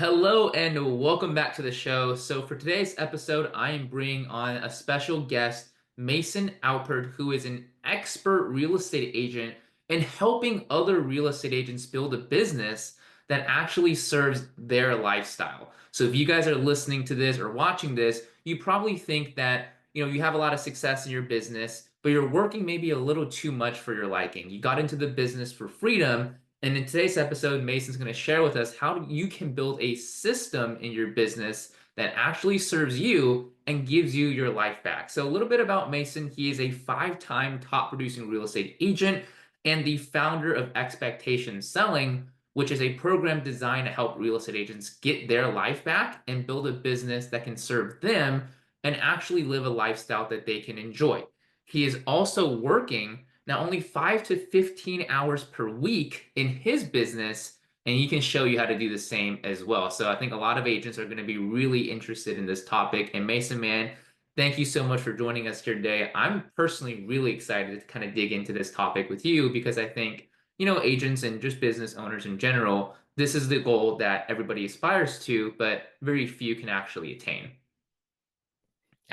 Hello and welcome back to the show. So for today's episode, I am bringing on a special guest, Mason Alpert, who is an expert real estate agent and helping other real estate agents build a business that actually serves their lifestyle. So if you guys are listening to this or watching this, you probably think that, you have a lot of success in your business, but you're working maybe a little too much for your liking. You got into the business for freedom, and in today's episode, Mason's going to share with us how you can build a system in your business that actually serves you and gives you your life back. So, a little bit about Mason. He is a five-time top producing real estate agent and the founder of Expectation Selling, which is a program designed to help real estate agents get their life back and build a business that can serve them and actually live a lifestyle that they can enjoy. He is also working not only 5 to 15 hours per week in his business, and he can show you how to do the same as well. So I think a lot of agents are going to be really interested in this topic. And Mason, man, thank you so much for joining us here today. I'm personally really excited to kind of dig into this topic with you because I think, agents and just business owners in general, this is the goal that everybody aspires to, but very few can actually attain.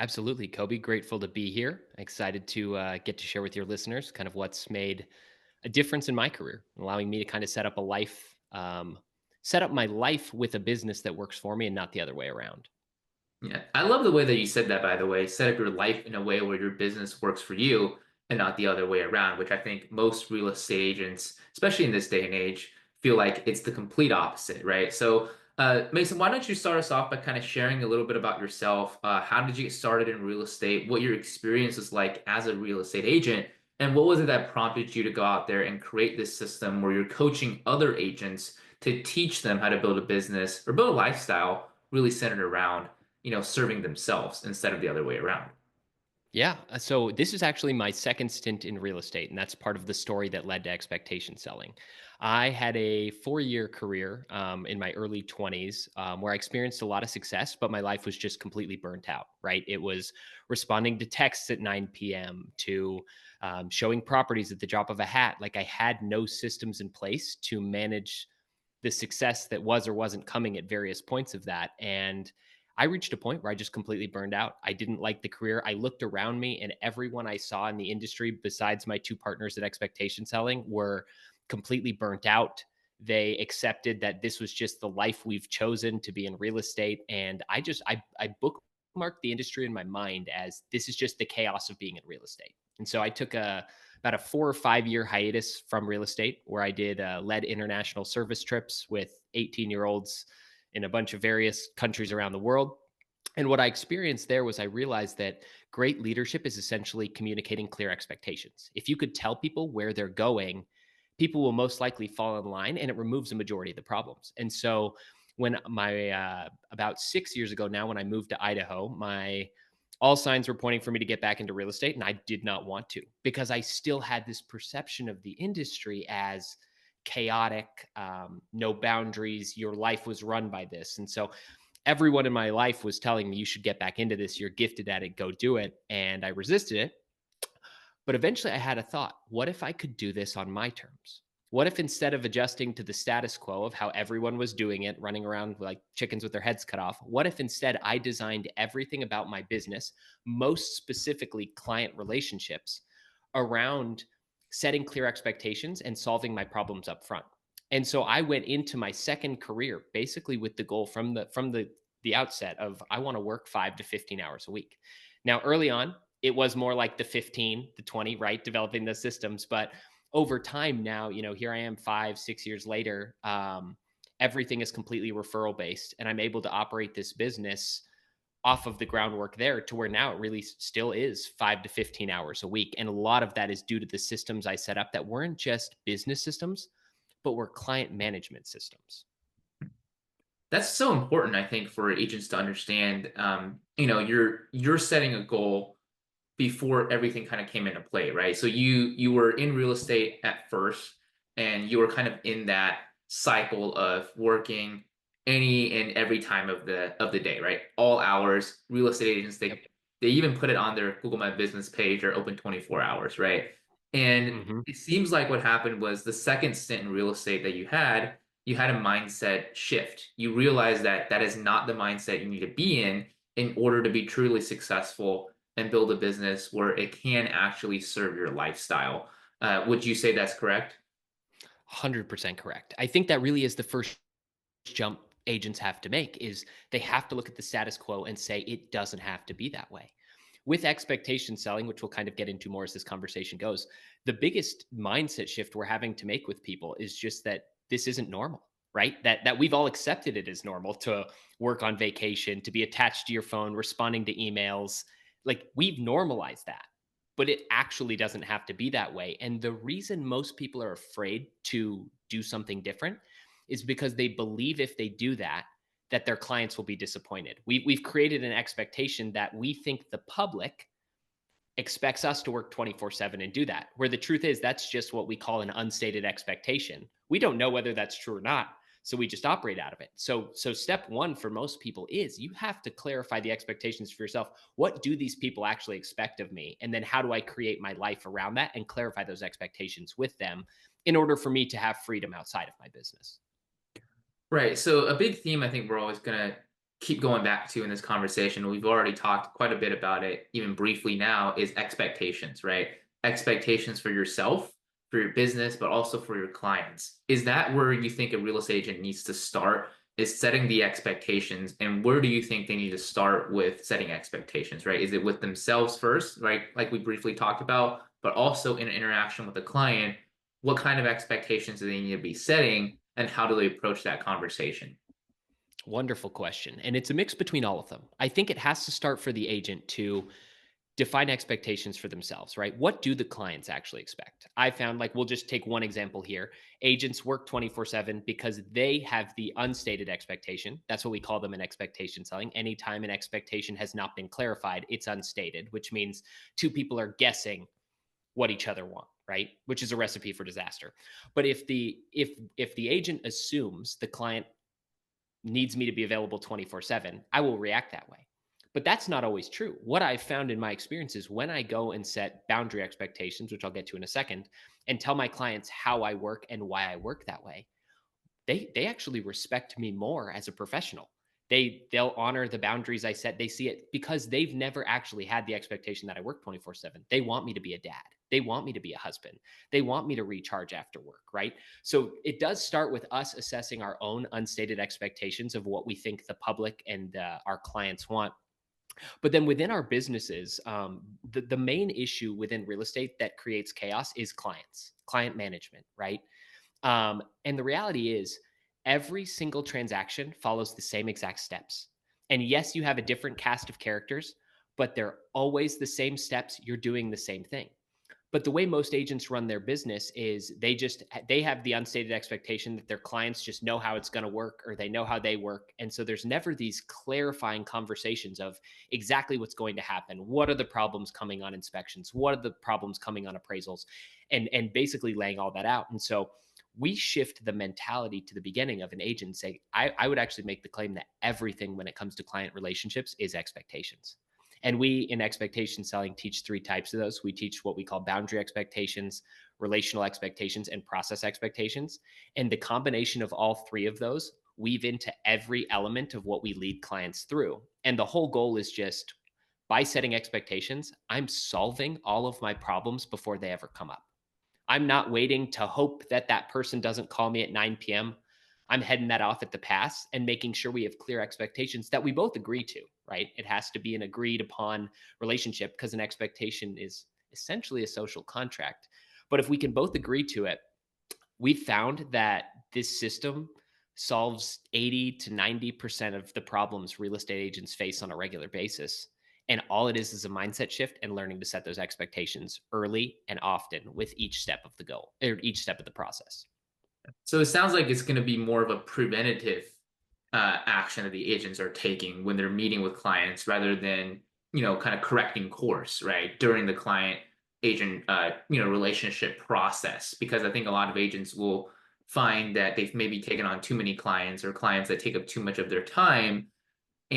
Absolutely, Kobe. Grateful to be here. Excited to get to share with your listeners kind of what's made a difference in my career, allowing me to kind of set up my life with a business that works for me and not the other way around. Yeah, I love the way that you said that, by the way. Set up your life in a way where your business works for you and not the other way around, which I think most real estate agents, especially in this day and age, feel like it's the complete opposite, right? So, Mason, why don't you start us off by kind of sharing a little bit about yourself? How did you get started in real estate? What your experience was like as a real estate agent? And what was it that prompted you to go out there and create this system where you're coaching other agents to teach them how to build a business or build a lifestyle really centered around serving themselves instead of the other way around. Yeah. So this is actually my second stint in real estate, and that's part of the story that led to expectation selling. I had a 4-year career in my early 20s where I experienced a lot of success, but my life was just completely burnt out, right? It was responding to texts at 9 p.m., to showing properties at the drop of a hat. Like I had no systems in place to manage the success that was or wasn't coming at various points of that. And I reached a point where I just completely burned out. I didn't like the career. I looked around me, and everyone I saw in the industry, besides my two partners at Expectation Selling, were completely burnt out. They accepted that this was just the life we've chosen to be in real estate. And I bookmarked the industry in my mind as this is just the chaos of being in real estate. And so I took about a 4 or 5 year hiatus from real estate where I did led international service trips with 18-year-olds in a bunch of various countries around the world. And what I experienced there was I realized that great leadership is essentially communicating clear expectations. If you could tell people where they're going, people will most likely fall in line, and it removes a majority of the problems. And so when my about 6 years ago now, when I moved to Idaho, my all signs were pointing for me to get back into real estate, and I did not want to because I still had this perception of the industry as chaotic, no boundaries. Your life was run by this. And so everyone in my life was telling me, you should get back into this. You're gifted at it. Go do it. And I resisted it. But eventually I had a thought, what if I could do this on my terms? What if instead of adjusting to the status quo of how everyone was doing it, running around like chickens with their heads cut off, what if instead I designed everything about my business, most specifically client relationships, around setting clear expectations and solving my problems up front? And so I went into my second career basically with the goal from the outset of I want to work 5 to 15 hours a week. Now early on, it was more like the 15, the 20, right? Developing the systems. But over time now, here I am 5, 6 years later. Everything is completely referral based, and I'm able to operate this business off of the groundwork there to where now it really still is 5 to 15 hours a week. And a lot of that is due to the systems I set up that weren't just business systems, but were client management systems. That's so important, I think, for agents to understand. You're setting a goal before everything kind of came into play, right? So you were in real estate at first, and you were kind of in that cycle of working any and every time of the day, right? All hours. Real estate agents, Yep. they even put it on their Google My Business page or open 24 hours, right? And Hmm. it seems like what happened was the second stint in real estate that you had, you had a mindset shift. You realized that that is not the mindset you need to be in order to be truly successful and build a business where it can actually serve your lifestyle. Would you say that's correct? 100% correct. I think that really is the first jump agents have to make is they have to look at the status quo and say it doesn't have to be that way. With expectation selling, which we'll kind of get into more as this conversation goes, the biggest mindset shift we're having to make with people is just that this isn't normal, right? That we've all accepted it as normal to work on vacation, to be attached to your phone, responding to emails. Like we've normalized that. But it actually doesn't have to be that way. And the reason most people are afraid to do something different is because they believe if they do that, that their clients will be disappointed. We've created an expectation that we think the public expects us to work 24/7 and do that. Where the truth is, that's just what we call an unstated expectation. We don't know whether that's true or not. So we just operate out of it. So step one for most people is you have to clarify the expectations for yourself. What do these people actually expect of me? And then how do I create my life around that and clarify those expectations with them in order for me to have freedom outside of my business? Right. So a big theme I think we're always going to keep going back to in this conversation, we've already talked quite a bit about it, even briefly now, is expectations, right? Expectations for yourself, for your business, but also for your clients. Is that where you think a real estate agent needs to start? Is setting the expectations, and where do you think they need to start with setting expectations, right? Is it with themselves first, right? Like we briefly talked about, but also in interaction with the client, what kind of expectations do they need to be setting and how do they approach that conversation? Wonderful question. And it's a mix between all of them. I think it has to start for the agent to define expectations for themselves, right? What do the clients actually expect? I found, like, we'll just take one example here. Agents work 24/7 because they have the unstated expectation. That's what we call them in expectation selling. Anytime an expectation has not been clarified, it's unstated, which means two people are guessing what each other want, right? Which is a recipe for disaster. But if the agent assumes the client needs me to be available 24/7, I will react that way. But that's not always true. What I've found in my experience is when I go and set boundary expectations, which I'll get to in a second, and tell my clients how I work and why I work that way, they actually respect me more as a professional. They'll honor the boundaries I set. They see it because they've never actually had the expectation that I work 24/7. They want me to be a dad. They want me to be a husband. They want me to recharge after work, right? So it does start with us assessing our own unstated expectations of what we think the public and our clients want. But then within our businesses, the main issue within real estate that creates chaos is client management, right? And the reality is, every single transaction follows the same exact steps. And yes, you have a different cast of characters, but they're always the same steps. You're doing the same thing. But the way most agents run their business is they have the unstated expectation that their clients just know how it's going to work or they know how they work. And so there's never these clarifying conversations of exactly what's going to happen. What are the problems coming on inspections? What are the problems coming on appraisals? And basically laying all that out. And so we shift the mentality to the beginning of an agent and say, I would actually make the claim that everything when it comes to client relationships is expectations. And we in expectation selling teach three types of those. We teach what we call boundary expectations, relational expectations, and process expectations. And the combination of all three of those weave into every element of what we lead clients through. And the whole goal is just by setting expectations, I'm solving all of my problems before they ever come up. I'm not waiting to hope that that person doesn't call me at 9 p.m. I'm heading that off at the pass and making sure we have clear expectations that we both agree to, right? It has to be an agreed upon relationship because an expectation is essentially a social contract. But if we can both agree to it, we found that this system solves 80 to 90% of the problems real estate agents face on a regular basis. And all it is a mindset shift and learning to set those expectations early and often with each step of the goal or each step of the process. So it sounds like it's going to be more of a preventative action that the agents are taking when they're meeting with clients rather than, kind of correcting course, right, during the client agent, relationship process. Because I think a lot of agents will find that they've maybe taken on too many clients or clients that take up too much of their time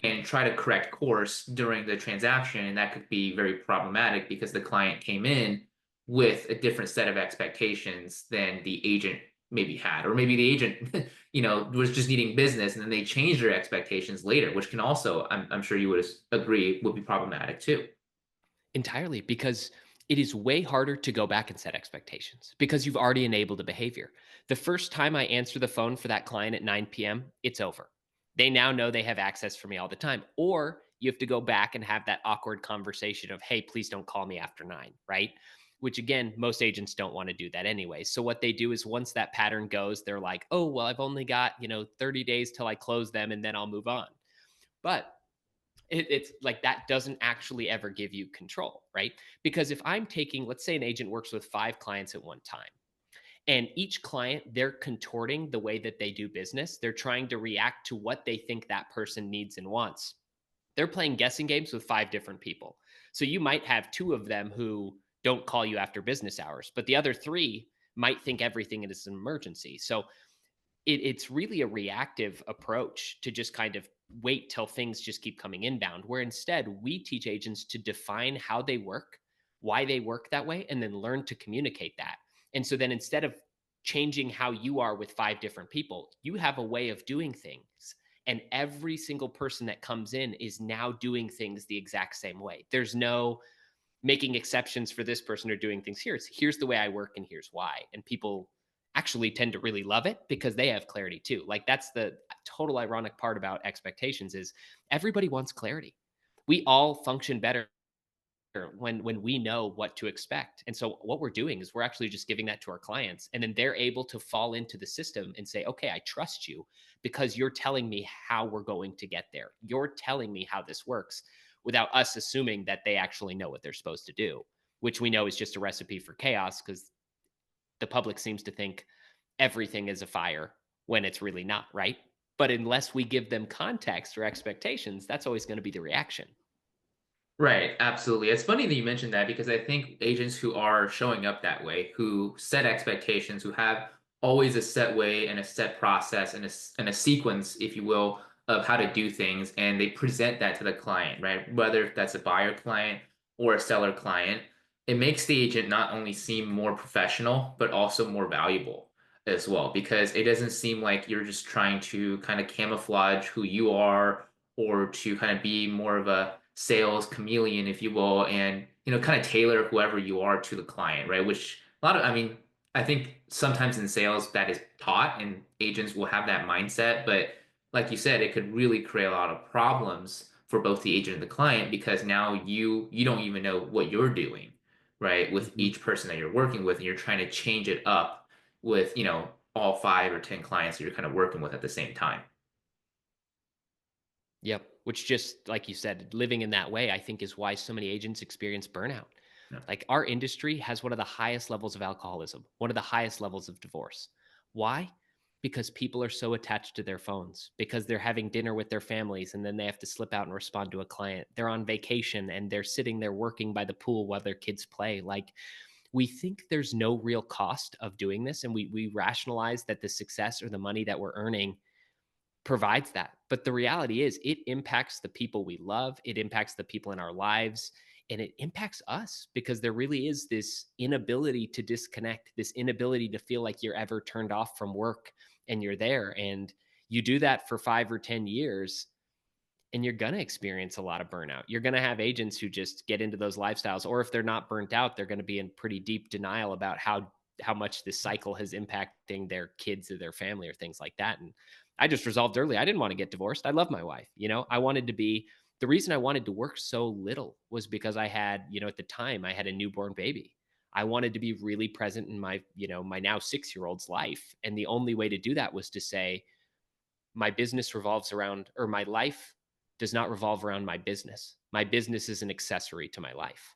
and try to correct course during the transaction. And that could be very problematic because the client came in with a different set of expectations than the agent maybe had, or maybe the agent, was just needing business and then they changed their expectations later, which can also, I'm sure you would agree, would be problematic too. Entirely, because it is way harder to go back and set expectations because you've already enabled a behavior. The first time I answer the phone for that client at 9 p.m., it's over. They now know they have access for me all the time. Or you have to go back and have that awkward conversation of, hey, please don't call me after 9, right? Which again, most agents don't want to do that anyway. So what they do is once that pattern goes, they're like, oh, well, I've only got, 30 days till I close them and then I'll move on. But it's like that doesn't actually ever give you control, right? Because if I'm taking, let's say an agent works with 5 clients at one time, and each client, they're contorting the way that they do business. They're trying to react to what they think that person needs and wants. They're playing guessing games with 5 different people. So you might have 2 of them who don't call you after business hours, but the other 3 might think everything is an emergency. So it's really a reactive approach to just kind of wait till things just keep coming inbound, where instead we teach agents to define how they work, why they work that way, and then learn to communicate that. And so then instead of changing how you are with 5 different people, you have a way of doing things. And every single person that comes in is now doing things the exact same way. There's no making exceptions for this person or doing things here. It's here's the way I work and here's why. And people actually tend to really love it because they have clarity too. Like that's the total ironic part about expectations is everybody wants clarity. We all function better when we know what to expect. And so what we're doing is we're actually just giving that to our clients and then they're able to fall into the system and say, "Okay, I trust you because you're telling me how we're going to get there. You're telling me how this works," without us assuming that they actually know what they're supposed to do, which we know is just a recipe for chaos because the public seems to think everything is a fire when it's really not, right? But unless we give them context or expectations, that's always going to be the reaction. Right, absolutely. It's funny that you mentioned that because I think agents who are showing up that way, who set expectations, who have always a set way and a set process and and a sequence, if you will, of how to do things, and they present that to the client, right? Whether that's a buyer client or a seller client, it makes the agent not only seem more professional, but also more valuable as well, because it doesn't seem like you're just trying to kind of camouflage who you are or to kind of be more of a sales chameleon, if you will, and kind of tailor whoever you are to the client, right? Which a lot of, I mean, I think sometimes in sales that is taught, and agents will have that mindset, but like you said, it could really create a lot of problems for both the agent and the client because now you don't even know what you're doing, right, with Mhm. each person that you're working with, and you're trying to change it up with all 5 or 10 clients that you're kind of working with at the same time. Yep. Which just like you said, living in that way, I think is why so many agents experience burnout. Yeah. Like our industry has one of the highest levels of alcoholism, one of the highest levels of divorce. Why? Because people are so attached to their phones, because they're having dinner with their families and then they have to slip out and respond to a client. They're on vacation and they're sitting there working by the pool while their kids play. Like we think there's no real cost of doing this. And we rationalize that the success or the money that we're earning provides that. But the reality is, it impacts the people we love, it impacts the people in our lives, and it impacts us because there really is this inability to disconnect, this inability to feel like you're ever turned off from work and you're there. And you do that for 5 or 10 years, and you're going to experience a lot of burnout. You're going to have agents who just get into those lifestyles, or if they're not burnt out, they're going to be in pretty deep denial about how much this cycle has impacting their kids or their family or things like that. And I just resolved early. I didn't want to get divorced. I love my wife. I wanted to be the reason I wanted to work so little was because I had, at the time I had a newborn baby. I wanted to be really present in my now 6 year old's life. And the only way to do that was to say, my business revolves around, or my life does not revolve around my business. My business is an accessory to my life.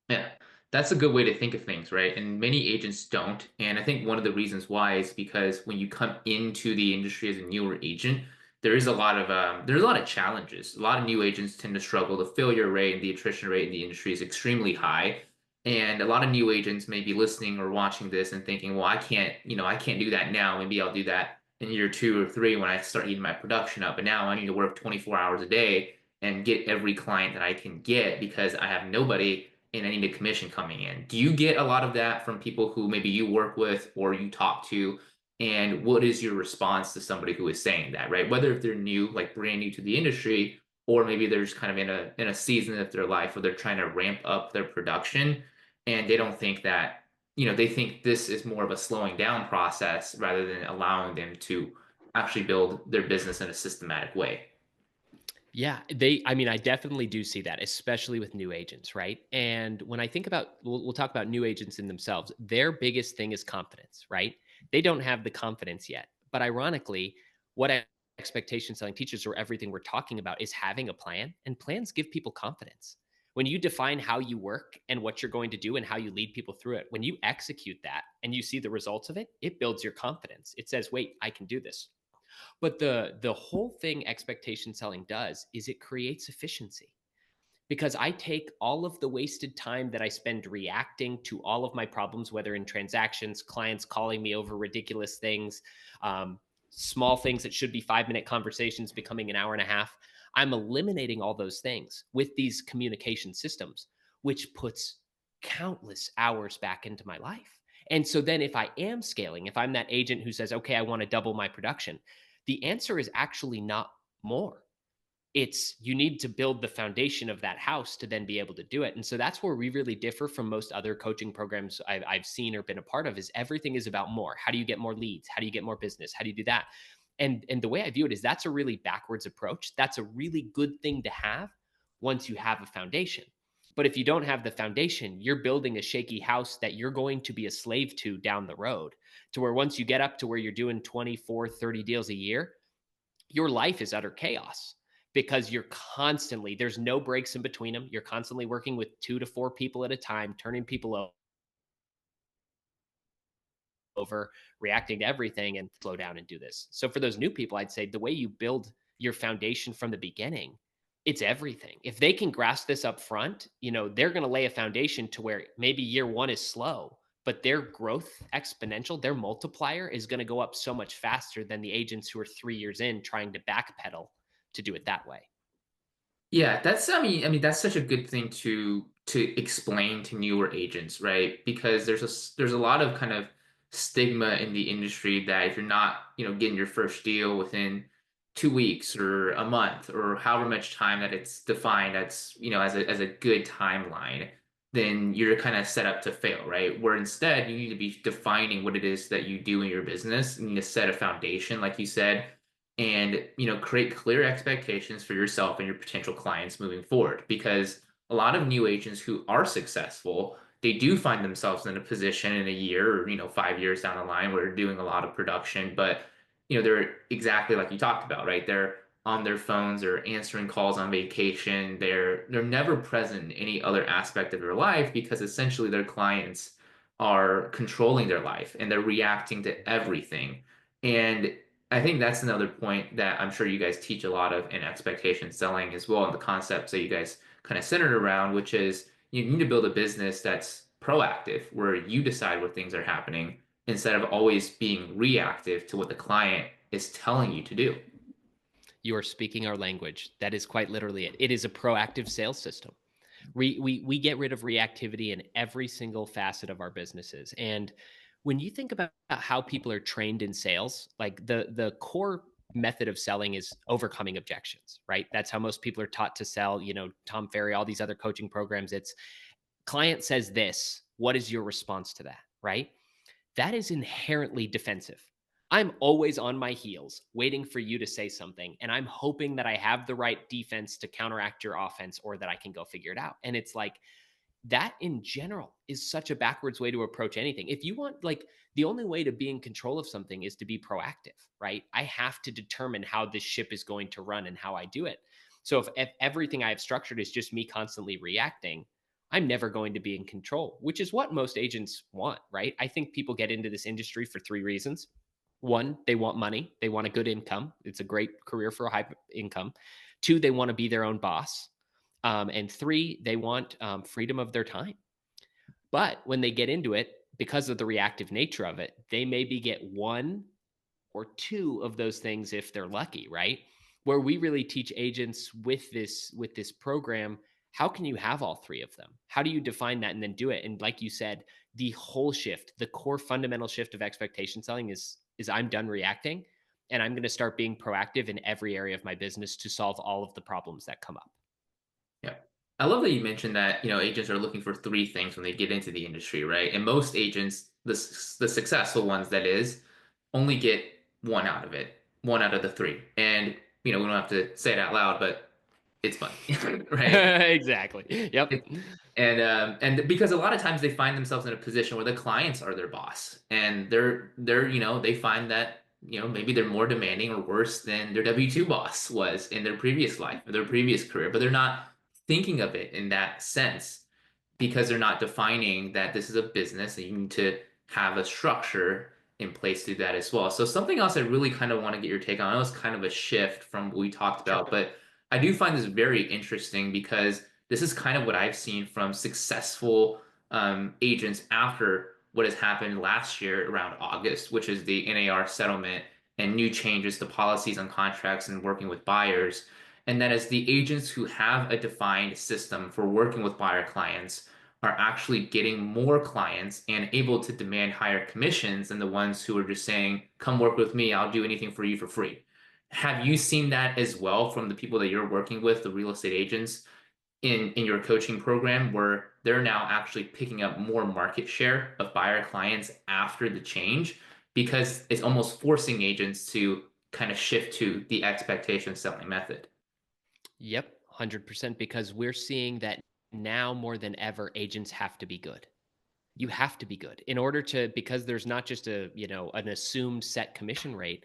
Yeah, that's a good way to think of things, right? And many agents don't. And I think one of the reasons why is because when you come into the industry as a newer agent, there's a lot of challenges. A lot of new agents tend to struggle. The failure rate and the attrition rate in the industry is extremely high. And a lot of new agents may be listening or watching this and thinking, well, I can't do that now. Maybe I'll do that in year 2 or 3 when I start eating my production up. But now I need to work 24 hours a day and get every client that I can get because I have nobody and I need a commission coming in. Do you get a lot of that from people who maybe you work with or you talk to? And what is your response to somebody who is saying that, right? Whether if they're new, like brand new to the industry, or maybe they're just kind of in a season of their life where they're trying to ramp up their production and they don't think that, they think this is more of a slowing down process rather than allowing them to actually build their business in a systematic way. Yeah, I mean, I definitely do see that, especially with new agents, right? And when I think about, we'll talk about new agents in themselves, their biggest thing is confidence, right? They don't have the confidence yet. But ironically, what expectation selling teaches, or everything we're talking about, is having a plan, and plans give people confidence. When you define how you work and what you're going to do and how you lead people through it, when you execute that and you see the results of it, it builds your confidence. It says, wait, I can do this. But the whole thing expectation selling does is it creates efficiency, because I take all of the wasted time that I spend reacting to all of my problems, whether in transactions, clients calling me over ridiculous things, um, small things that should be 5-minute conversations becoming an hour and a half. I'm eliminating all those things with these communication systems, which puts countless hours back into my life. And so then, if I am scaling, if I'm that agent who says, okay, I want to double my production, the answer is actually not more. It's, you need to build the foundation of that house to then be able to do it. And so that's where we really differ from most other coaching programs I've seen or been a part of. Is everything is about more. How do you get more leads? How do you get more business? How do you do that? And the way I view it is, that's a really backwards approach. That's a really good thing to have once you have a foundation. But if you don't have the foundation, you're building a shaky house that you're going to be a slave to down the road, to where once you get up to where you're doing 24, 30 deals a year, your life is utter chaos, because you're constantly, there's no breaks in between them. You're constantly working with 2 to 4 people at a time, turning people over, reacting to everything, and slow down and do this. So for those new people, I'd say the way you build your foundation from the beginning, it's everything. If they can grasp this up front, they're going to lay a foundation to where maybe year one is slow, but their growth exponential, their multiplier is going to go up so much faster than the agents who are 3 years in trying to backpedal to do it that way. Yeah, I mean that's such a good thing to explain to newer agents, right? Because there's a lot of kind of stigma in the industry that if you're not, getting your first deal within 2 weeks or a month or however much time that it's defined that's, as a good timeline, then you're kind of set up to fail, right? Where instead you need to be defining what it is that you do in your business. You need to set a foundation, like you said, and create clear expectations for yourself and your potential clients moving forward, because a lot of new agents who are successful, they do find themselves in a position in a year or 5 years down the line where they're doing a lot of production, but they're exactly like you talked about, right? They're on their phones, they're answering calls on vacation, they're never present in any other aspect of their life, because essentially their clients are controlling their life and they're reacting to everything. And I think that's another point that I'm sure you guys teach a lot of in expectation selling as well, and the concepts that you guys kind of centered around, which is you need to build a business that's proactive, where you decide what things are happening instead of always being reactive to what the client is telling you to do. You are speaking our language. That is quite literally it. It is a proactive sales system. We get rid of reactivity in every single facet of our businesses. And when you think about how people are trained in sales, like the core method of selling is overcoming objections, right? That's how most people are taught to sell. Tom Ferry, all these other coaching programs, it's client says this, what is your response to that, right? That is inherently defensive. I'm always on my heels waiting for you to say something, and I'm hoping that I have the right defense to counteract your offense, or that I can go figure it out. And it's like, that in general is such a backwards way to approach anything. If you want, like, the only way to be in control of something is to be proactive, right? I have to determine how this ship is going to run and how I do it. So if everything I have structured is just me constantly reacting, I'm never going to be in control, which is what most agents want, right? I think people get into this industry for 3 reasons. One, they want money, they want a good income. It's a great career for a high income. Two, they want to be their own boss. And three, they want freedom of their time. But when they get into it, because of the reactive nature of it, they maybe get one or two of those things if they're lucky, right? Where we really teach agents with this program How can you have all three of them? How do you define that and then do it? And like you said, the whole shift, the core fundamental shift of expectation selling is I'm done reacting and I'm going to start being proactive in every area of my business to solve all of the problems that come up. Yeah. I love that you mentioned that, agents are looking for three things when they get into the industry, right? And most agents, the successful ones that is, only get one out of it, one out of the three. And, we don't have to say it out loud, but it's money, right? Exactly. It, Yep. and because a lot of times they find themselves in a position where the clients are their boss, and they find that maybe they're more demanding or worse than their W-2 boss was in their previous life or their previous career, but they're not thinking of it in that sense because they're not defining that this is a business and you need to have a structure in place to do that as well. So something else I really kind of want to get your take on. I know it's kind of a shift from what we talked Sure. about, but I do find this very interesting because this is kind of what I've seen from successful agents after what has happened last year around August, which is the NAR settlement and new changes to policies on contracts and working with buyers. And that is the agents who have a defined system for working with buyer clients are actually getting more clients and able to demand higher commissions than the ones who are just saying, come work with me, I'll do anything for you for free. Have you seen that as well from the people that you're working with, the real estate agents in your coaching program, where they're now actually picking up more market share of buyer clients after the change because it's almost forcing agents to kind of shift to the expectation selling method? Yep. 100% because we're seeing that now more than ever, agents have to be good. You have to be good in order to, because there's not just an assumed set commission rate.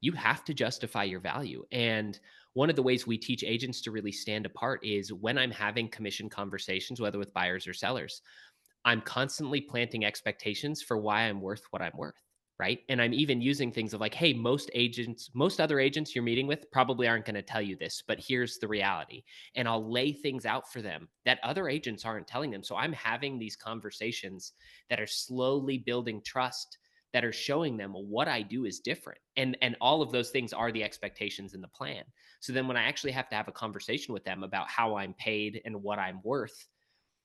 You have to justify your value. And one of the ways we teach agents to really stand apart is when I'm having commission conversations, whether with buyers or sellers, I'm constantly planting expectations for why I'm worth what I'm worth. Right. And I'm even using things of like, hey, most other agents you're meeting with probably aren't going to tell you this, but here's the reality. And I'll lay things out for them that other agents aren't telling them. So I'm having these conversations that are slowly building trust, that are showing them what I do is different. And all of those things are the expectations in the plan. So then when I actually have to have a conversation with them about how I'm paid and what I'm worth,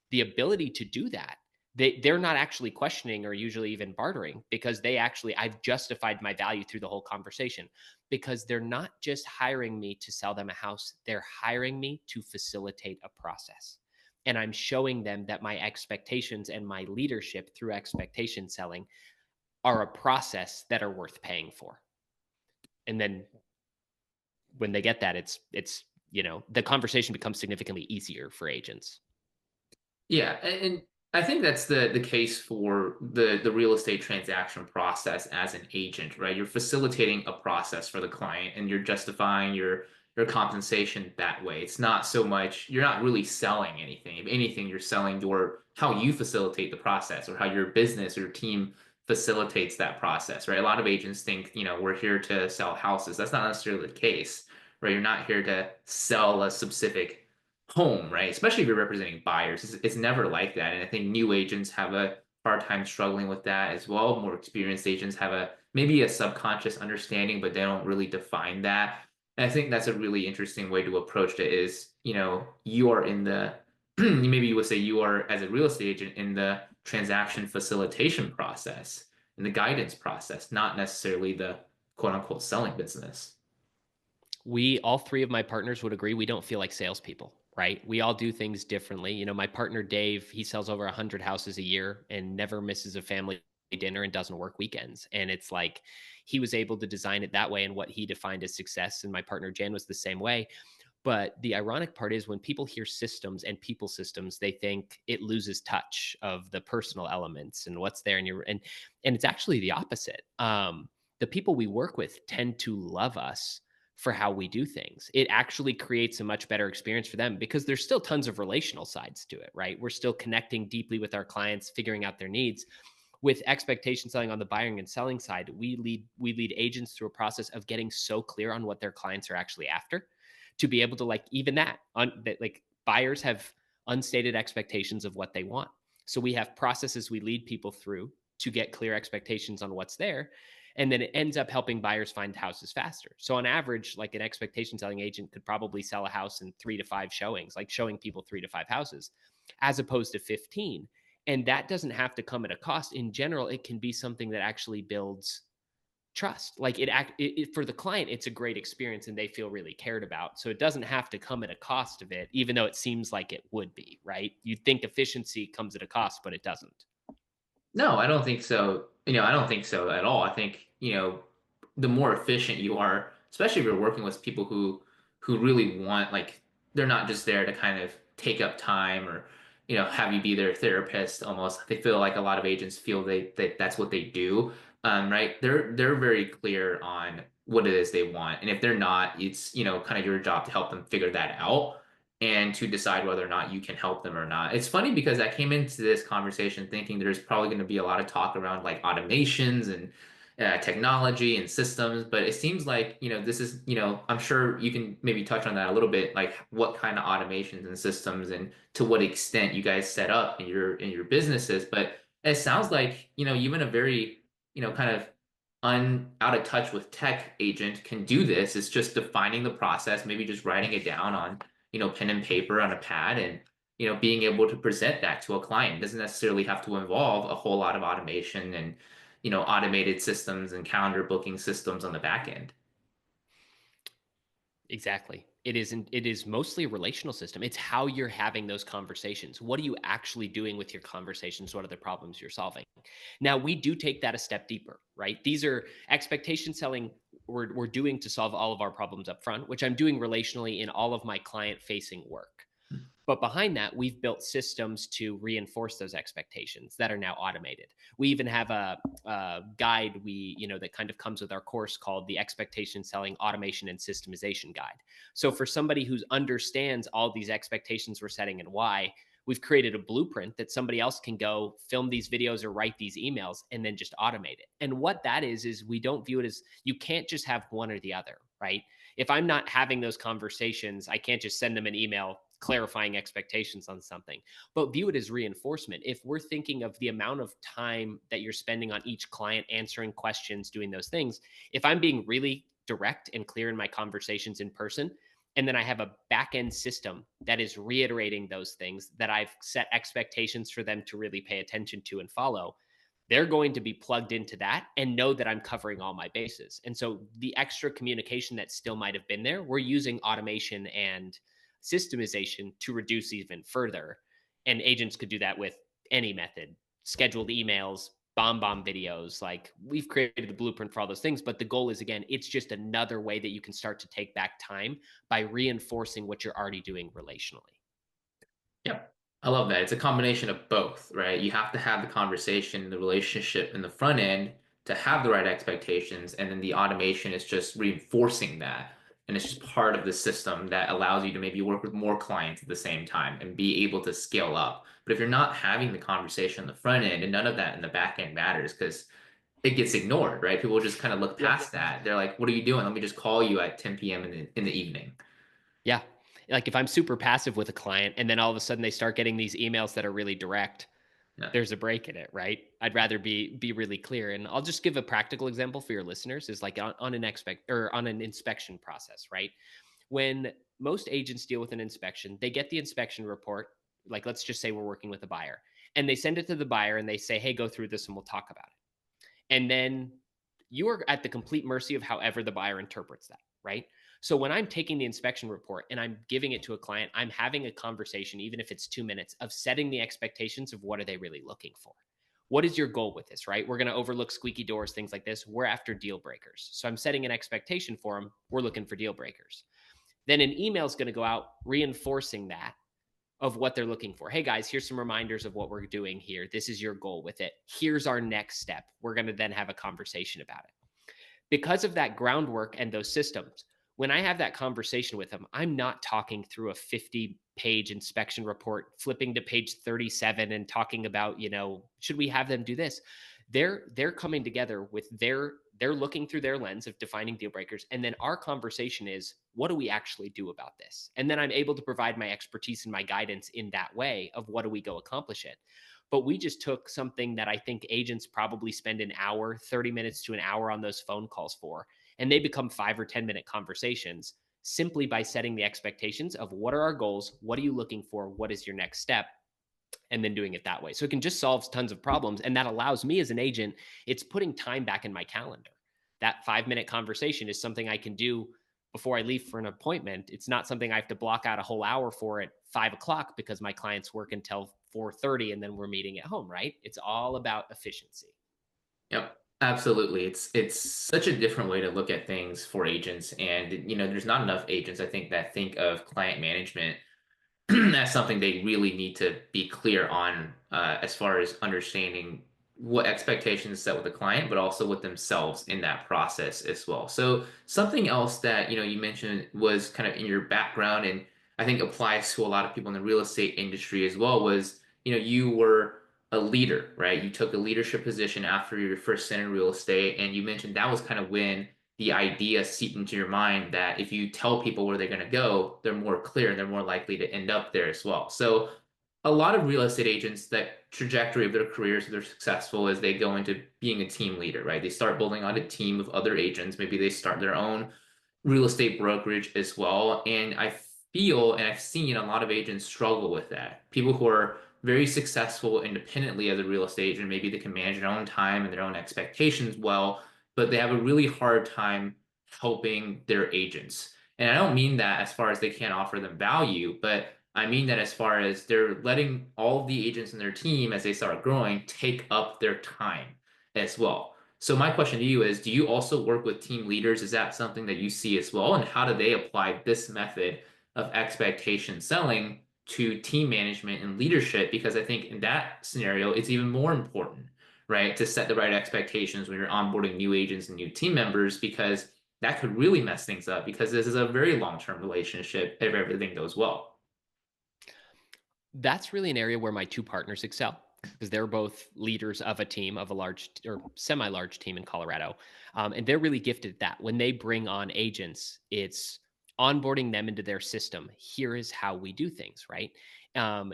the ability to do that, they're not actually questioning or usually even bartering because I've justified my value through the whole conversation, because they're not just hiring me to sell them a house, they're hiring me to facilitate a process. And I'm showing them that my expectations and my leadership through expectation selling are a process that are worth paying for. And then when they get that, the conversation becomes significantly easier for agents. Yeah, and I think that's the case for the real estate transaction process as an agent, right? You're facilitating a process for the client and you're justifying your compensation that way. It's not so much you're not really selling anything. If anything, you're selling your how you facilitate the process or how your business or your team facilitates that process, right? A lot of agents think, we're here to sell houses. That's not necessarily the case, right? You're not here to sell a specific home, right? Especially if you're representing buyers. It's never like that. And I think new agents have a hard time struggling with that as well. More experienced agents have maybe a subconscious understanding, but they don't really define that. And I think that's a really interesting way to approach it is, you are in the maybe you would say you are as a real estate agent in the transaction facilitation process, in the guidance process, not necessarily the quote unquote selling business. All three of my partners would agree we don't feel like salespeople, right? We all do things differently. My partner Dave, he sells over 100 houses a year and never misses a family dinner and doesn't work weekends. And it's like he was able to design it that way and what he defined as success. And my partner Jan was the same way. But the ironic part is when people hear systems and people systems, they think it loses touch of the personal elements and what's there. And it's actually the opposite. The people we work with tend to love us for how we do things. It actually creates a much better experience for them because there's still tons of relational sides to it, right? We're still connecting deeply with our clients, figuring out their needs. With expectation selling on the buying and selling side, we lead agents through a process of getting so clear on what their clients are actually after to be able to like even that like buyers have unstated expectations of what they want. So we have processes we lead people through to get clear expectations on what's there. And then it ends up helping buyers find houses faster. So on average, like an expectation selling agent could probably sell a house in 3 to 5 showings, like showing people 3 to 5 houses, as opposed to 15. And that doesn't have to come at a cost. In general, it can be something that actually builds trust. Like for the client, it's a great experience and they feel really cared about. So it doesn't have to come at a cost of it, even though it seems like it would be, right? You'd think efficiency comes at a cost, but it doesn't. No, I don't think so. I don't think so at all. I think, the more efficient you are, especially if you're working with people who really want, like, they're not just there to kind of take up time or, have you be their therapist almost. They feel like a lot of agents feel that's what they do. Right? They're very clear on what it is they want. And if they're not, it's, kind of your job to help them figure that out and to decide whether or not you can help them or not. It's funny because I came into this conversation thinking there's probably going to be a lot of talk around like automations and technology and systems, but it seems like, this is, I'm sure you can maybe touch on that a little bit, like what kind of automations and systems and to what extent you guys set up in your businesses. But it sounds like, even a very, kind of out of touch with tech agent can do this. It's just defining the process, maybe just writing it down on pen and paper on a pad and, being able to present that to a client. It doesn't necessarily have to involve a whole lot of automation and, automated systems and calendar booking systems on the back end. Exactly. It is mostly a relational system. It's how you're having those conversations. What are you actually doing with your conversations? What are the problems you're solving? Now, we do take that a step deeper, right? These are expectation selling we're doing to solve all of our problems up front, which I'm doing relationally in all of my client facing work. But behind that, we've built systems to reinforce those expectations that are now automated. We even have a guide that kind of comes with our course called the Expectation Selling Automation and Systemization Guide. So for somebody who understands all these expectations we're setting and why, we've created a blueprint that somebody else can go film these videos or write these emails and then just automate it. And what that is we don't view it as you can't just have one or the other, right? If I'm not having those conversations, I can't just send them an email clarifying expectations on something, but view it as reinforcement. If we're thinking of the amount of time that you're spending on each client, answering questions, doing those things, if I'm being really direct and clear in my conversations in person, and then I have a back end system that is reiterating those things that I've set expectations for them to really pay attention to and follow, they're going to be plugged into that and know that I'm covering all my bases. And so the extra communication that still might have been there, we're using automation and systemization to reduce even further. And agents could do that with any method, scheduled emails, bomb videos. Like we've created the blueprint for all those things. But the goal is, again, it's just another way that you can start to take back time by reinforcing what you're already doing relationally. Yep. I love that. It's a combination of both, right? You have to have the conversation, the relationship in the front end to have the right expectations, and then the automation is just reinforcing that. And it's just part of the system that allows you to maybe work with more clients at the same time and be able to scale up. But if you're not having the conversation on the front end and none of that in the back end matters because it gets ignored, right? People just kind of look Yeah. past that. They're like, what are you doing? Let me just call you at 10 p.m. in the evening. Yeah. Like if I'm super passive with a client and then all of a sudden they start getting these emails that are really direct, Yeah. there's a break in it, right? I'd rather be really clear. And I'll just give a practical example for your listeners is like on an on an inspection process, right? When most agents deal with an inspection, they get the inspection report. Like let's just say we're working with a buyer and they send it to the buyer and they say, hey, go through this and we'll talk about it. And then you are at the complete mercy of however the buyer interprets that, right? So when I'm taking the inspection report and I'm giving it to a client, I'm having a conversation, even if it's 2 minutes, of setting the expectations of what are they really looking for. What is your goal with this, right? We're going to overlook squeaky doors, things like this. We're after deal breakers. So I'm setting an expectation for them. We're looking for deal breakers. Then an email is going to go out reinforcing that of what they're looking for. Hey guys, here's some reminders of what we're doing here. This is your goal with it. Here's our next step. We're going to then have a conversation about it. Because of that groundwork and those systems, when I have that conversation with them, I'm not talking through a 50-page inspection report, flipping to page 37 and talking about, should we have them do this? They're coming together with they're looking through their lens of defining deal breakers. And then our conversation is, what do we actually do about this? And then I'm able to provide my expertise and my guidance in that way of what do we go accomplish it. But we just took something that I think agents probably spend an hour, 30 minutes to an hour on those phone calls for, and they become 5 or 10 minute conversations simply by setting the expectations of what are our goals? What are you looking for? What is your next step? And then doing it that way. So it can just solve tons of problems. And that allows me as an agent, it's putting time back in my calendar. That 5 minute conversation is something I can do before I leave for an appointment. It's not something I have to block out a whole hour for at 5 o'clock because my clients work until 4:30 and then we're meeting at home, right? It's all about efficiency. Yep. Absolutely. It's such a different way to look at things for agents. And there's not enough agents, I think, that think of client management that's something they really need to be clear on, as far as understanding what expectations set with the client, but also with themselves in that process as well. So something else that you mentioned was kind of in your background, and I think applies to a lot of people in the real estate industry as well, was you were a leader, right? You took a leadership position after your first stint in real estate, and you mentioned that was kind of when the idea seeped into your mind that if you tell people where they're going to go, they're more clear and they're more likely to end up there as well. So a lot of real estate agents, that trajectory of their careers, they're successful as they go into being a team leader, right? They start building out a team of other agents. Maybe they start their own real estate brokerage as well. And I feel and I've seen a lot of agents struggle with that. People who are very successful independently as a real estate agent, maybe they can manage their own time and their own expectations well, but they have a really hard time helping their agents. And I don't mean that as far as they can't offer them value, but I mean that as far as they're letting all of the agents in their team, as they start growing, take up their time as well. So my question to you is, do you also work with team leaders? Is that something that you see as well? And how do they apply this method of expectation selling to team management and leadership? Because I think in that scenario, it's even more important, right, to set the right expectations when you're onboarding new agents and new team members, because that could really mess things up because this is a very long-term relationship if everything goes well. That's really an area where my two partners excel because they're both leaders of a team of a large or semi-large team in Colorado, and they're really gifted at that. When they bring on agents, it's onboarding them into their system. Here is how we do things, right?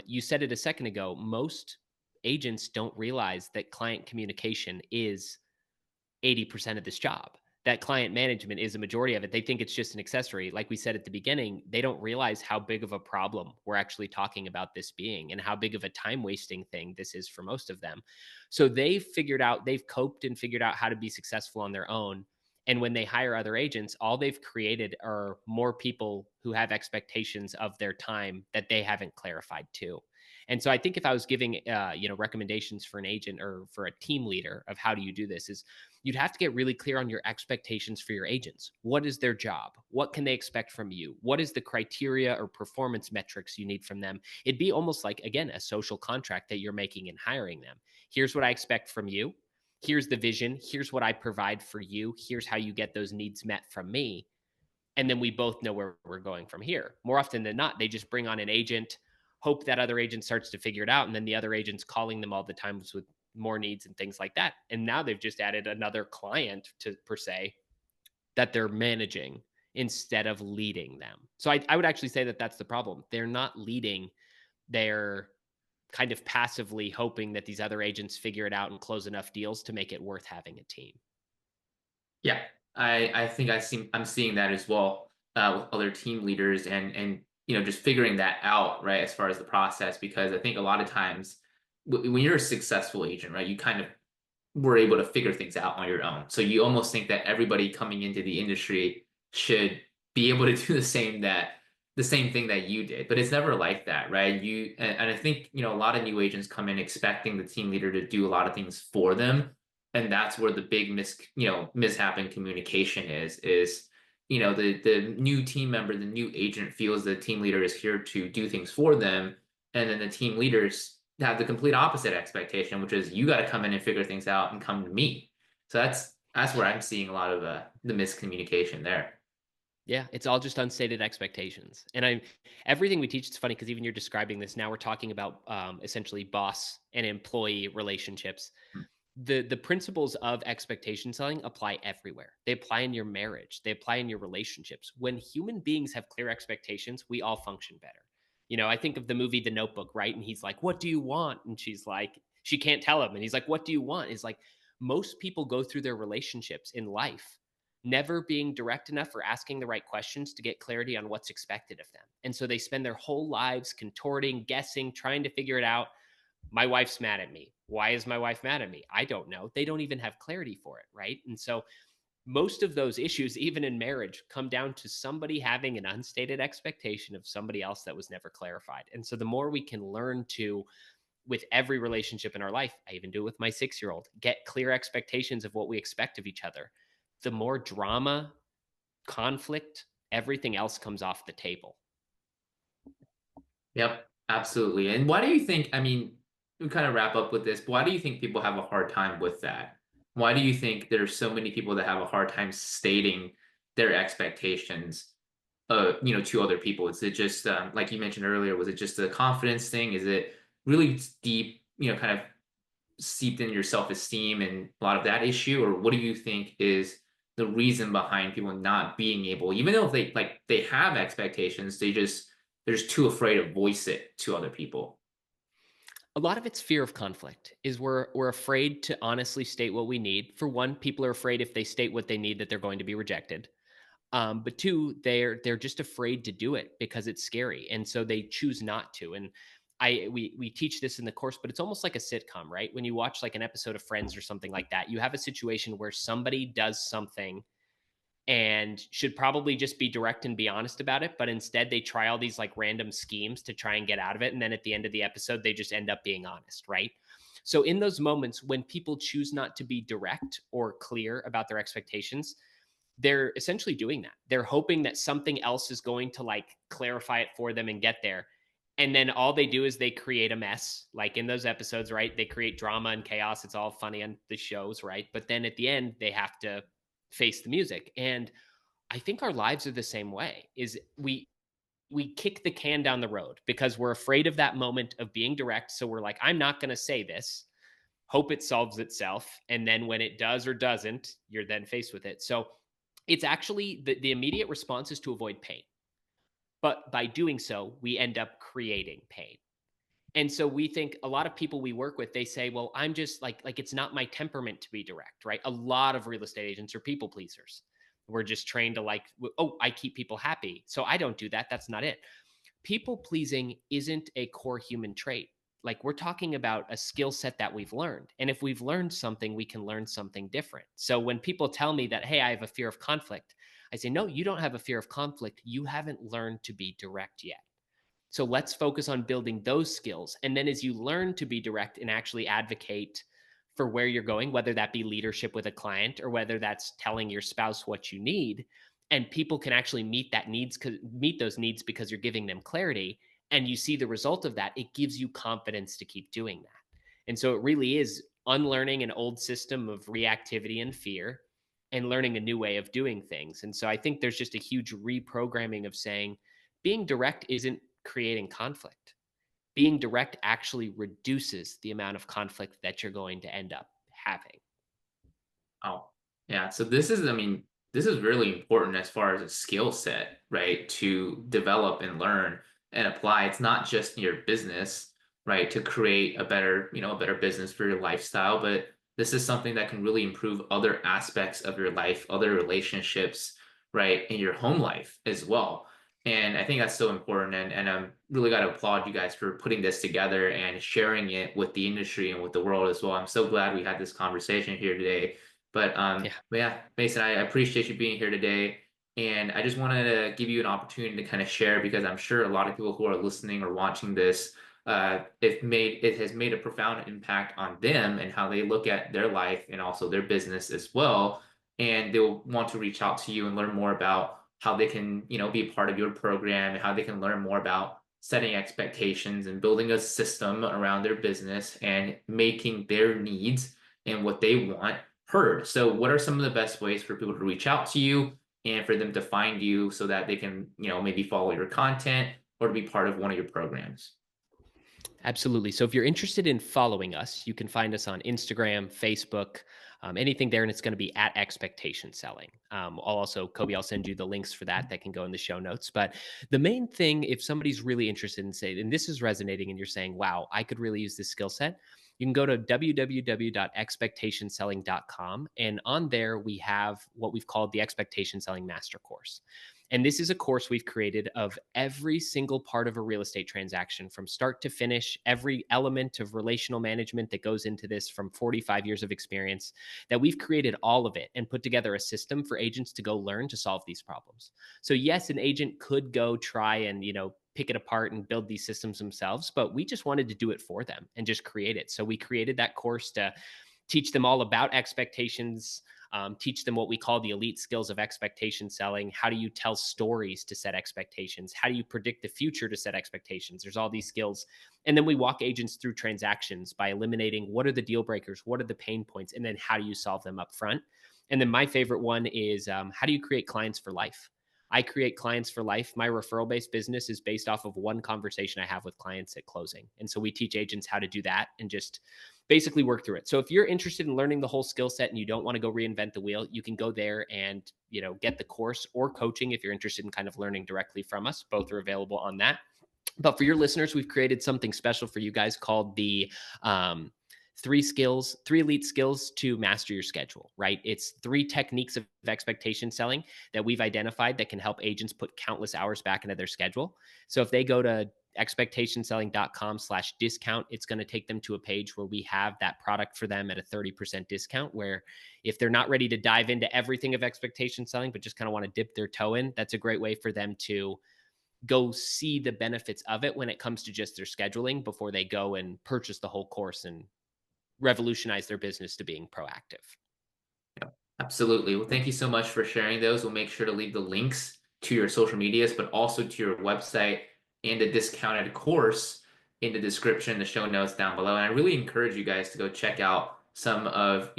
You said it a second ago. Most agents don't realize that client communication is 80% of this job. That client management is a majority of it. They think it's just an accessory. Like we said at the beginning, they don't realize how big of a problem we're actually talking about this being and how big of a time wasting thing this is for most of them. So they've coped and figured out how to be successful on their own. And when they hire other agents, all they've created are more people who have expectations of their time that they haven't clarified to. And so I think if I was giving recommendations for an agent or for a team leader of how do you do this, is you'd have to get really clear on your expectations for your agents. What is their job? What can they expect from you? What is the criteria or performance metrics you need from them? It'd be almost like, again, a social contract that you're making in hiring them. Here's what I expect from you. Here's the vision. Here's what I provide for you. Here's how you get those needs met from me. And then we both know where we're going from here. More often than not, they just bring on an agent, hope that other agent starts to figure it out, and then the other agent's calling them all the times with more needs and things like that. And now they've just added another client to per se that they're managing instead of leading them. So I would actually say that that's the problem. They're not leading, they're kind of passively hoping that these other agents figure it out and close enough deals to make it worth having a team. Yeah, I think I'm seeing that as well, with other team leaders, and just figuring that out, right, as far as the process, because I think a lot of times when you're a successful agent, right, you kind of were able to figure things out on your own. So you almost think that everybody coming into the industry should be able to do the same thing that you did, but it's never like that, right? And I think a lot of new agents come in expecting the team leader to do a lot of things for them, and that's where the big mishap in communication is the new team member, the new agent feels the team leader is here to do things for them, and then the team leaders have the complete opposite expectation, which is you got to come in and figure things out and come to me. So that's where I'm seeing a lot of the miscommunication there. Yeah, it's all just unstated expectations. And everything we teach, it's funny because even you're describing this now, we're talking about essentially boss and employee relationships. The principles of expectation selling apply everywhere. They apply in your marriage, they apply in your relationships. When human beings have clear expectations, we all function better. I think of the movie The Notebook, right? And he's like, "What do you want?" And she can't tell him. And he's like, "What do you want?" It's like most people go through their relationships in life never being direct enough or asking the right questions to get clarity on what's expected of them. And so they spend their whole lives contorting, guessing, trying to figure it out. My wife's mad at me. Why is my wife mad at me? I don't know. They don't even have clarity for it, right? And so most of those issues, even in marriage, come down to somebody having an unstated expectation of somebody else that was never clarified. And so the more we can learn to, with every relationship in our life, I even do it with my 6 year old, get clear expectations of what we expect of each other, the more drama, conflict, everything else comes off the table. Yep, absolutely. And why do you think, I mean, we kind of wrap up with this, but why do you think people have a hard time with that? Why do you think there's so many people that have a hard time stating their expectations, to other people? Is it just, like you mentioned earlier, was it just a confidence thing? Is it really deep, kind of seeped in your self-esteem and a lot of that issue? Or what do you think is the reason behind people not being able, even though if they have expectations, they're just too afraid to voice it to other people? A lot of it's fear of conflict is we're afraid to honestly state what we need. For one, people are afraid if they state what they need that they're going to be rejected. But two, they're just afraid to do it because it's scary, and so they choose not to. And we teach this in the course, but it's almost like a sitcom, right? When you watch like an episode of Friends or something like that, you have a situation where somebody does something and should probably just be direct and be honest about it, but instead they try all these like random schemes to try and get out of it, and then at the end of the episode they just end up being honest, right? So in those moments when people choose not to be direct or clear about their expectations, they're essentially doing that. They're hoping that something else is going to like clarify it for them and get there. And then all they do is they create a mess, like in those episodes, right? They create drama and chaos. It's all funny on the shows, right? But then at the end, they have to face the music. And I think our lives are the same way. Is we kick the can down the road because we're afraid of that moment of being direct. So we're like, I'm not going to say this, hope it solves itself. And then when it does or doesn't, you're then faced with it. So it's actually the immediate response is to avoid pain. But by doing so, we end up creating pain. And so we think a lot of people we work with, they say, well, I'm just like it's not my temperament to be direct, right? A lot of real estate agents are people pleasers. We're just trained to like, oh, I keep people happy. So I don't do that. That's not it. People pleasing isn't a core human trait. Like we're talking about a skill set that we've learned. And if we've learned something, we can learn something different. So when people tell me that, hey, I have a fear of conflict, I say, no, you don't have a fear of conflict. You haven't learned to be direct yet. So let's focus on building those skills. And then as you learn to be direct and actually advocate for where you're going, whether that be leadership with a client or whether that's telling your spouse what you need, and people can actually meet those needs because you're giving them clarity and you see the result of that, it gives you confidence to keep doing that. And so it really is unlearning an old system of reactivity and fear and learning a new way of doing things. And so I think there's just a huge reprogramming of saying being direct isn't creating conflict. Being direct actually reduces the amount of conflict that you're going to end up having. Oh, yeah. So this is, I mean, this is really important as far as a skill set, right? To develop and learn and apply. It's not just your business, right? To create a better, a better business for your lifestyle, but this is something that can really improve other aspects of your life, other relationships, right? In your home life as well. And I think that's so important. And I'm really got to applaud you guys for putting this together and sharing it with the industry and with the world as well. I'm so glad we had this conversation here today. Yeah. But yeah, Mason, I appreciate you being here today. And I just wanted to give you an opportunity to kind of share because I'm sure a lot of people who are listening or watching this, it has made a profound impact on them and how they look at their life and also their business as well. And they'll want to reach out to you and learn more about how they can, be a part of your program and how they can learn more about setting expectations and building a system around their business and making their needs and what they want heard. So, what are some of the best ways for people to reach out to you and for them to find you so that they can, maybe follow your content or to be part of one of your programs? Absolutely. So if you're interested in following us, you can find us on Instagram, Facebook. anything there, and it's going to be at expectation selling. I'll also, Kobe, I'll send you the links for that can go in the show notes. But the main thing, if somebody's really interested in say, and this is resonating, and you're saying, wow, I could really use this skill set, you can go to www.expectationselling.com. And on there, we have what we've called the Expectation Selling Master Course. And this is a course we've created of every single part of a real estate transaction from start to finish, every element of relational management that goes into this from 45 years of experience, that we've created all of it and put together a system for agents to go learn to solve these problems. So yes, an agent could go try and, pick it apart and build these systems themselves, but we just wanted to do it for them and just create it. So we created that course to teach them all about expectations, teach them what we call the elite skills of expectation selling. How do you tell stories to set expectations? How do you predict the future to set expectations? There's all these skills. And then we walk agents through transactions by eliminating what are the deal breakers, what are the pain points, and then how do you solve them up front? And then my favorite one is how do you create clients for life? I create clients for life. My referral based business is based off of one conversation I have with clients at closing. And so we teach agents how to do that and just basically work through it. So if you're interested in learning the whole skill set and you don't want to go reinvent the wheel, you can go there and, get the course or coaching if you're interested in kind of learning directly from us. Both are available on that. But for your listeners, we've created something special for you guys called the three elite skills to master your schedule, right? It's three techniques of expectation selling that we've identified that can help agents put countless hours back into their schedule. So if they go to expectationselling.com/discount, it's going to take them to a page where we have that product for them at a 30% discount. Where if they're not ready to dive into everything of expectation selling, but just kind of want to dip their toe in, that's a great way for them to go see the benefits of it when it comes to just their scheduling before they go and purchase the whole course and revolutionize their business to being proactive. Yeah, absolutely. Well, thank you so much for sharing those. We'll make sure to leave the links to your social medias, but also to your website and a discounted course in the description, the show notes down below. And I really encourage you guys to go check out some of,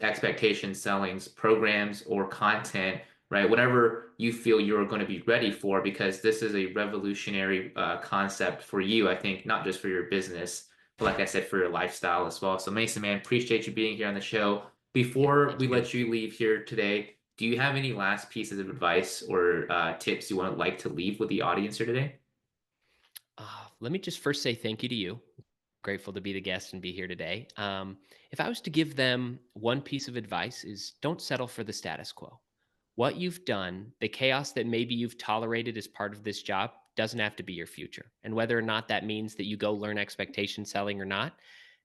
expectation selling's programs or content, right? Whatever you feel you're going to be ready for, because this is a revolutionary concept for you, I think, not just for your business, but like I said, for your lifestyle as well. So Mason, man, appreciate you being here on the show. Yeah, Before thank we you. let you leave here today, do you have any last pieces of advice or tips you want to like to leave with the audience here today? Let me just first say thank you to you. Grateful to be the guest and be here today. If I was to give them one piece of advice, is don't settle for the status quo. What you've done, the chaos that maybe you've tolerated as part of this job, doesn't have to be your future. And whether or not that means that you go learn expectation selling or not,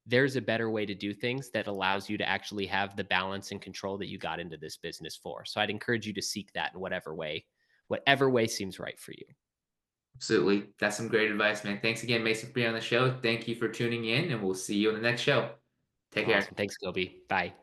there's a better way to do things that allows you to actually have the balance and control that you got into this business for. So I'd encourage you to seek that in whatever way seems right for you. Absolutely. That's some great advice, man. Thanks again, Mason, for being on the show. Thank you for tuning in, and we'll see you in the next show. Take care. Awesome. Thanks, Kobe. Bye.